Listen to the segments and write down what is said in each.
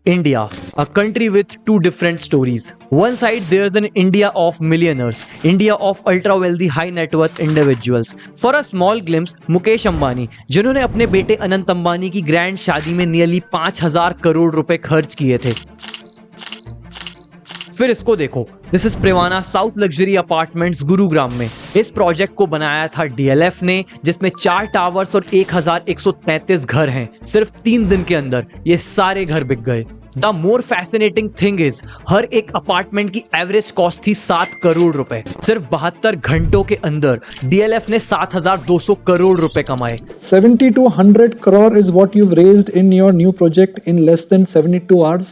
India, a country with two different stories. One side there's an India of millionaires, India of ultra wealthy high net worth individuals. For a small glimpse, Mukesh Ambani, जिन्होंने अपने बेटे अनंत अंबानी की grand शादी में nearly 5,000 crore रुपए खर्च किए थे। फिर इसको देखो, this is Prevana south luxury apartments Gurugram में। इस प्रोजेक्ट को बनाया था डीएलएफ ने, जिसमें 4 टावर्स और 1,133 घर हैं। सिर्फ 3 दिन के अंदर ये सारे घर बिक गए। The more fascinating thing is, हर एक अपार्टमेंट की एवरेज कॉस्ट थी 7 करोड़ रुपए। सिर्फ 72 घंटों के अंदर डीएलएफ ने 7,200 करोड़ रुपए कमाए। 70 to 100 crore is what you've raised in your new project in less than 72 hours?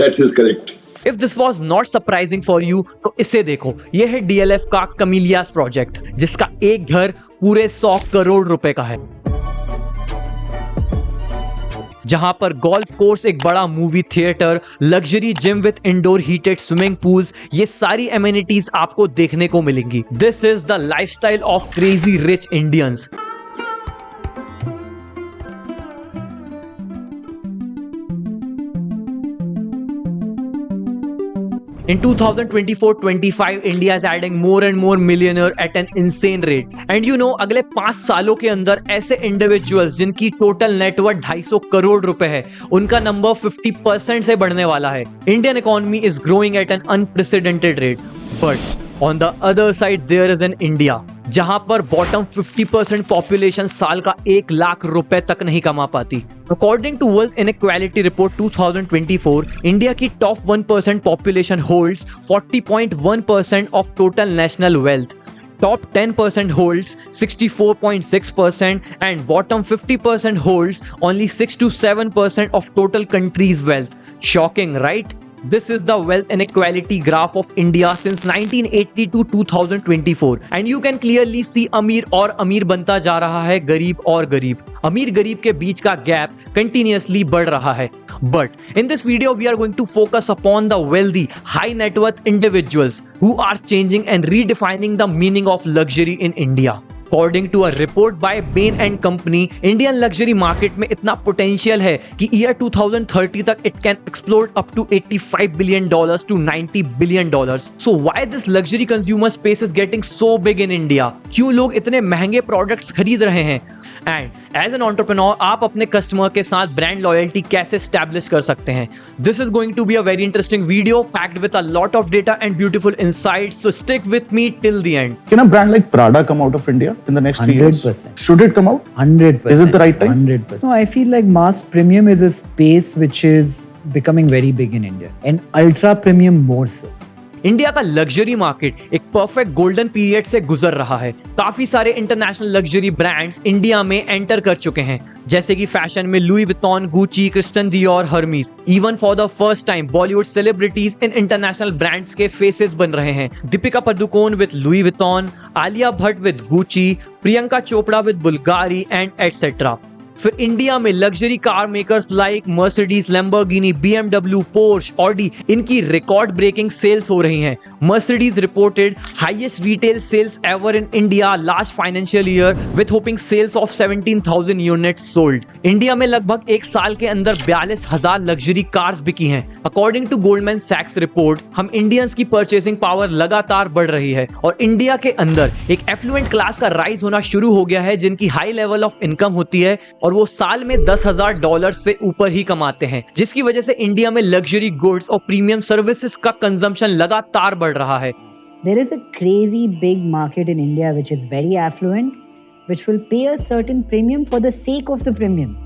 That is correct. If this was not surprising for you तो इसे देखो, ये है डीएलएफ का कमीलियास प्रोजेक्ट, जिसका एक घर पूरे 100 करोड़ रुपए का है, जहां पर गोल्फ कोर्स, एक बड़ा movie theatre, luxury gym with indoor heated swimming pools, ये सारी एमिनिटीज आपको देखने को मिलेंगी। This is the lifestyle of crazy rich Indians. In 2024-25, India is adding more and more millionaire at an insane rate. And you know, अगले 5 सालों के अंदर ऐसे इंडिविजुअल्स जिनकी टोटल नेटवर्थ 250 करोड़ रुपए है, उनका नंबर 50% से बढ़ने वाला है। Indian economy is growing at an unprecedented rate, but on the other side there is an India जहां पर बॉटम 50% पॉपुलेशन साल का 1 लाख रुपए तक नहीं कमा पाती। According to world inequality report 2024, India की top 1% population holds 40.1% of total national wealth, top 10% holds 64.6% and bottom 50% holds only 6 to 7% of total countries wealth. Shocking, right? This is the wealth inequality graph of India since 1980 to 2024 and you can clearly see अमीर और अमीर बनता जा रहा है, गरीब और गरीब। अमीर गरीब के बीच का गैप कंटिन्यूअसली बढ़ रहा है। But in this video we are going to focus upon the wealthy, high net worth individuals who are changing and redefining the meaning of luxury in India. According to a report by Bain and Company, Indian luxury market में इतना potential है कि year 2030 तक it can explode up to $85 billion to $90 billion. So why this luxury consumer space is getting so big in India? क्यों लोग इतने महंगे products खरीद रहे हैं? एंड एज एन एंटरप्रेन्योर आप अपने कस्टमर के साथ ब्रांड लॉयल्टी कैसे एस्टैब्लिश कर सकते हैं? This is going to be a very interesting video packed with a lot of data and beautiful insights, so stick with me till the end. Can a brand like Prada come out of India in the next 3 years? 100%. Should it come out? 100%. Is it the right time? 100%. No, I feel like mass premium is a space which is becoming very big in India, and ultra premium more so. India का luxury market एक perfect golden period से गुजर रहा है। काफी सारे international luxury brands India में enter कर चुके हैं, जैसे कि फैशन में Louis Vuitton, Gucci, Christian Dior, Hermes. Even for the first time Bollywood celebrities इन इंटरनेशनल ब्रांड्स के फेसेस बन रहे हैं। Deepika Padukone with Louis Vuitton, Alia Bhatt with Gucci, Priyanka Chopra with Bulgari and etcetera. फिर इंडिया में luxury car makers like Mercedes, Lamborghini, BMW, Porsche, Audi, इनकी record breaking sales हो रही हैं। Mercedes reported highest retail sales ever in India last financial year with hoping sales of 17,000 units sold. India में लगभग 1 साल के अंदर 42,000 लग्जरी कार्स बिकी हैं। अकॉर्डिंग टू गोल्डमैन सैक्स रिपोर्ट, हम इंडियंस की परचेसिंग पावर लगातार बढ़ रही है और इंडिया के अंदर एक एफ्लुएंट क्लास का राइज होना शुरू हो गया है, जिनकी हाई लेवल ऑफ इनकम होती है और वो साल में $10,000 से ऊपर ही कमाते हैं, जिसकी वजह से इंडिया में लग्जरी गुड्स और प्रीमियम सर्विसेज का कंजम्पशन लगातार बढ़ रहा है। There is a crazy big market in India which is very affluent, which will pay a certain premium for the sake of the premium.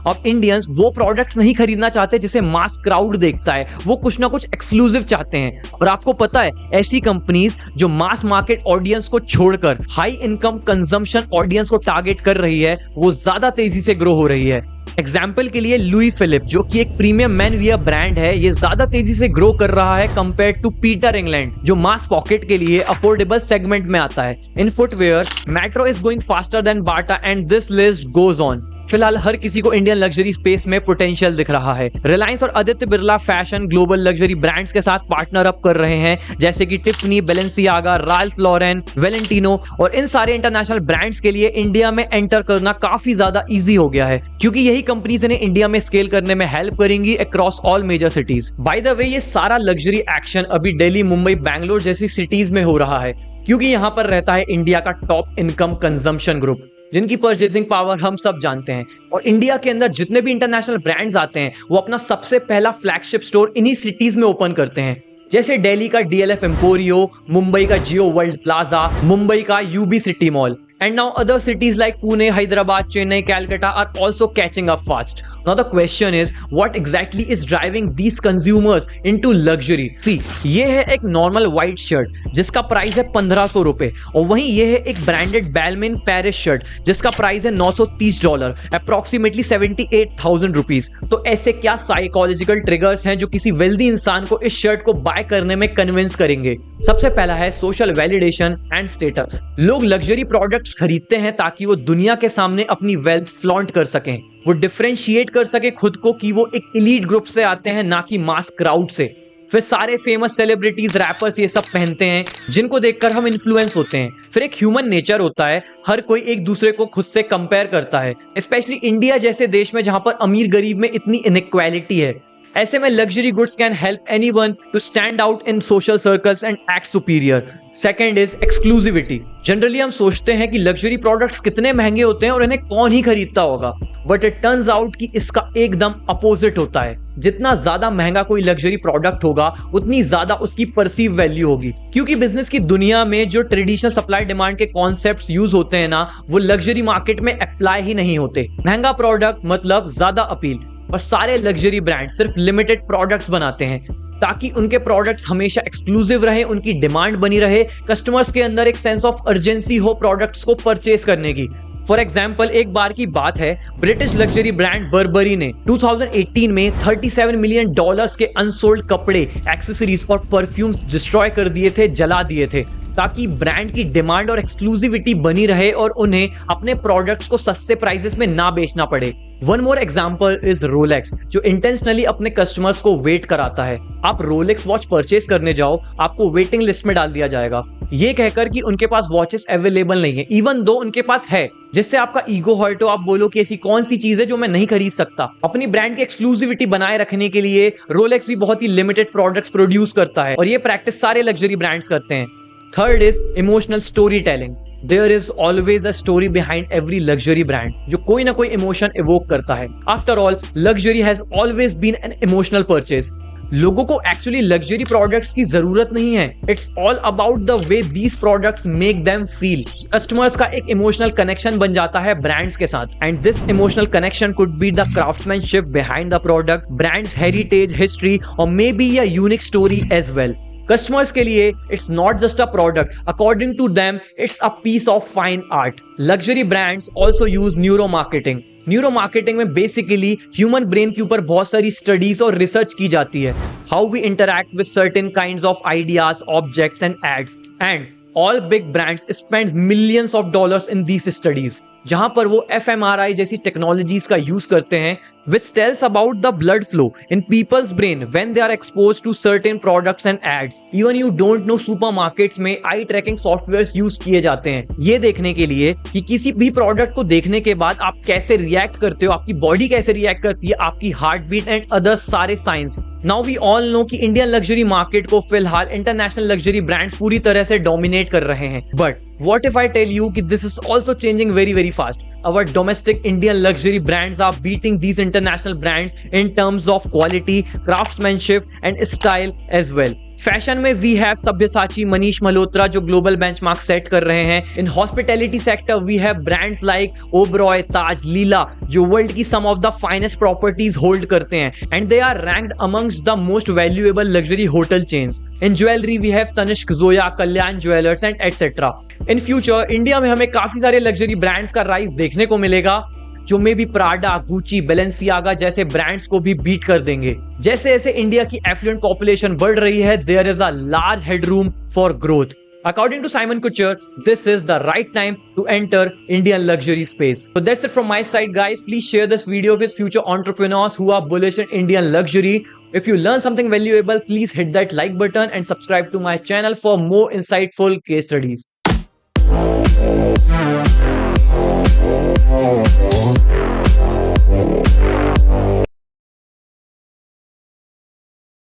अब इंडियंस वो products नहीं खरीदना चाहते जिसे मास क्राउड देखता है, वो कुछ ना कुछ एक्सक्लूसिव चाहते हैं। और आपको पता है, ऐसी कंपनीज जो मास मार्केट ऑडियंस को छोड़कर हाई इनकम कंजम्पशन ऑडियंस को टारगेट कर रही है, वो ज्यादा तेजी से ग्रो हो रही है। एग्जाम्पल के लिए लुई फिलिप, जो कि एक प्रीमियम मैन वियर ब्रांड है, ये ज्यादा तेजी से ग्रो कर रहा है कंपेयर टू पीटर इंग्लैंड, जो मास पॉकेट के लिए अफोर्डेबल सेगमेंट में आता है। In footwear, Metro is going faster than Bata and this list goes on. फिलहाल हर किसी को इंडियन लग्जरी स्पेस में पोटेंशियल दिख रहा है। रिलायंस और Aditya Birla fashion global luxury brands के साथ पार्टनर अप कर रहे हैं, जैसे कि Tiffany, Balenciaga, Ralph Lauren, Valentino, और इन सारे इंटरनेशनल ब्रांड्स के लिए इंडिया में एंटर करना काफी ज्यादा इजी हो गया है, क्योंकि यही कंपनीज इन्हें इंडिया में स्केल करने में हेल्प करेंगी across all major cities. By the way, ये सारा लग्जरी एक्शन अभी दिल्ली, मुंबई, बैंगलोर जैसी सिटीज में हो रहा है, क्योंकि यहाँ पर रहता है इंडिया का टॉप इनकम कंजम्पशन ग्रुप, जिनकी परचेसिंग पावर हम सब जानते हैं। और इंडिया के अंदर जितने भी इंटरनेशनल ब्रांड्स आते हैं, वो अपना सबसे पहला फ्लैगशिप स्टोर इन्हीं सिटीज में ओपन करते हैं, जैसे दिल्ली का DLF एम्पोरियो, मुंबई का जियो वर्ल्ड प्लाजा, मुंबई का UB city mall. And now other cities like Pune, Hyderabad, Chennai, Calcutta are also catching up fast. Now the question is, what exactly is driving these consumers into luxury? See, ये है एक normal white shirt जिसका price है 1500 रुपए, और वहीं ये है एक ब्रांडेड बैलमिन पेरिस शर्ट जिसका प्राइस है $930, अप्रोक्सीमेटली 78,000 रुपीज. तो ऐसे क्या साइकोलॉजिकल ट्रिगर्स हैं जो किसी वेल्दी इंसान को इस शर्ट को बाय करने में कन्विंस करेंगे? सबसे पहला है सोशल वैलिडेशन एंड स्टेटस. लोग लग्जरी प्रोडक्ट्स खरीदते हैं ताकि वो दुनिया के सामने अपनी वेल्थ फ्लॉन्ट कर सकें, वो डिफरेंशिएट कर सके खुद को कि वो एक एलीट ग्रुप से आते हैं, ना कि मास क्राउड से. फिर सारे फेमस सेलिब्रिटीज, रैपर्स ये सब पहनते हैं, जिनको देखकर हम इन्फ्लुएंस होते हैं. फिर एक ह्यूमन नेचर होता है, हर कोई एक दूसरे को खुद से कंपेयर करता है, स्पेशली इंडिया जैसे देश में जहां पर अमीर गरीब में इतनी इनइक्वालिटी है. ऐसे में luxury goods can help anyone to stand out in social circles and act superior. Second is exclusivity. Generally हम सोचते हैं कि लग्जरी प्रोडक्ट्स कितने महंगे होते हैं और इन्हें कौन ही खरीदता होगा, बट इट टर्न्स आउट कि इसका एकदम अपोजिट होता है. जितना ज्यादा महंगा कोई लग्जरी प्रोडक्ट होगा, उतनी ज्यादा उसकी परसीव वैल्यू होगी, क्योंकि बिजनेस की दुनिया में जो ट्रेडिशनल सप्लाई डिमांड के कॉन्सेप्ट्स यूज होते हैं ना, वो लग्जरी मार्केट में अप्लाई ही नहीं होते. महंगा प्रोडक्ट मतलब ज्यादा अपील, और सारे लग्जरी ब्रांड सिर्फ लिमिटेड प्रोडक्ट्स बनाते हैं ताकि उनके प्रोडक्ट्स हमेशा एक्सक्लूसिव रहे, उनकी डिमांड बनी रहे, कस्टमर्स के अंदर एक सेंस ऑफ अर्जेंसी हो प्रोडक्ट्स को परचेज करने की. फॉर एग्जाम्पल, एक बार की बात है, ब्रिटिश लग्जरी ब्रांड बर्बरी ने 2018 में $37 मिलियन के अनसोल्ड कपड़े, एक्सेसरीज और परफ्यूम्स डिस्ट्रॉय कर दिए थे, जला दिए थे, ताकि ब्रांड की डिमांड और एक्सक्लूसिविटी बनी रहे और उन्हें अपने प्रोडक्ट्स को सस्ते प्राइसेस में ना बेचना पड़े. One more example is Rolex, जो इंटेंशनली अपने कस्टमर्स को वेट कराता है. आप रोलेक्स वॉच परचेज करने जाओ, आपको वेटिंग लिस्ट में डाल दिया जाएगा, ये कहकर कि उनके पास वॉचेस अवेलेबल नहीं है, इवन दो उनके पास है, जिससे आपका ईगो हर्ट हो, आप बोलो कि ऐसी कौन सी चीज है जो मैं नहीं खरीद सकता. अपनी ब्रांड की एक्सक्लूसिविटी बनाए रखने के लिए रोलेक्स भी बहुत ही लिमिटेड प्रोडक्ट्स प्रोड्यूस करता है, और ये प्रैक्टिस सारे लग्जरी ब्रांड्स करते हैं. Third is emotional storytelling. There is always a story behind every luxury brand, जो कोई ना कोई इमोशन evoke करता है. After all, luxury has always been an emotional purchase. लोगों को एक्चुअली लग्जरी प्रोडक्ट्स की जरूरत नहीं है. It's all about the way these products make them feel. Customers का एक इमोशनल कनेक्शन बन जाता है ब्रांड्स के साथ, and this emotional connection could be the craftsmanship behind the product, brands heritage, history, और may be a unique story as well. Customers के लिए it's not just a product, according to them it's a piece of fine art. Luxury brands also use neuromarketing. Neuromarketing में basically human brain के ऊपर बहुत सारी studies और research की जाती है. How we interact with certain kinds of ideas, objects and ads, and all big brands spend millions of dollars in these studies, जहां पर वो fMRI जैसी टेक्नोलॉजीज का यूज करते हैं, which tells about the blood flow in people's brain when they are exposed to certain products and ads. Even you don't know, supermarkets में आई trekking softwares use किए जाते हैं, ये देखने के लिए कि किसी भी प्रोडक्ट को देखने के बाद आप कैसे रिएक्ट करते हो, आपकी बॉडी कैसे रिएक्ट करती है, आपकी हार्ट बीट एंड अदर सारे science. Now we all know कि इंडियन लग्जरी मार्केट को फिलहाल इंटरनेशनल लग्जरी ब्रांड्स पूरी तरह से डोमिनेट कर रहे हैं. But what if I tell you कि this is also changing very very fast. Our domestic Indian luxury brands are beating these international brands in terms of quality, craftsmanship and style as well. Fashion में we have Sabyasachi, Manish Malhotra जो global benchmark set कर रहे हैं. In hospitality sector we have brands like Oberoi, Taj, Leela जो world की some of the finest properties hold करते हैं, and they are ranked amongst the most valuable luxury hotel chains. In jewellery we have Tanishq, Zoya, Kalyan jewellers and etcetera. In future India में हमें काफी सारे luxury brands का rise देखने को मिलेगा, जो मे भी प्राडा, गुची, बैलेंसियागा जैसे ब्रांड्स को भी बीट कर देंगे. जैसे जैसे इंडिया की एफ्लुएंट पॉपुलेशन बढ़ रही है, there is a large headroom for growth. According to Simon Kucher, this is the right time to enter Indian luxury space. So that's it from my side, guys. Please share this video with future entrepreneurs who are bullish in Indian luxury. If you learn something valuable, please hit that like button and subscribe to my channel for more insightful case studies.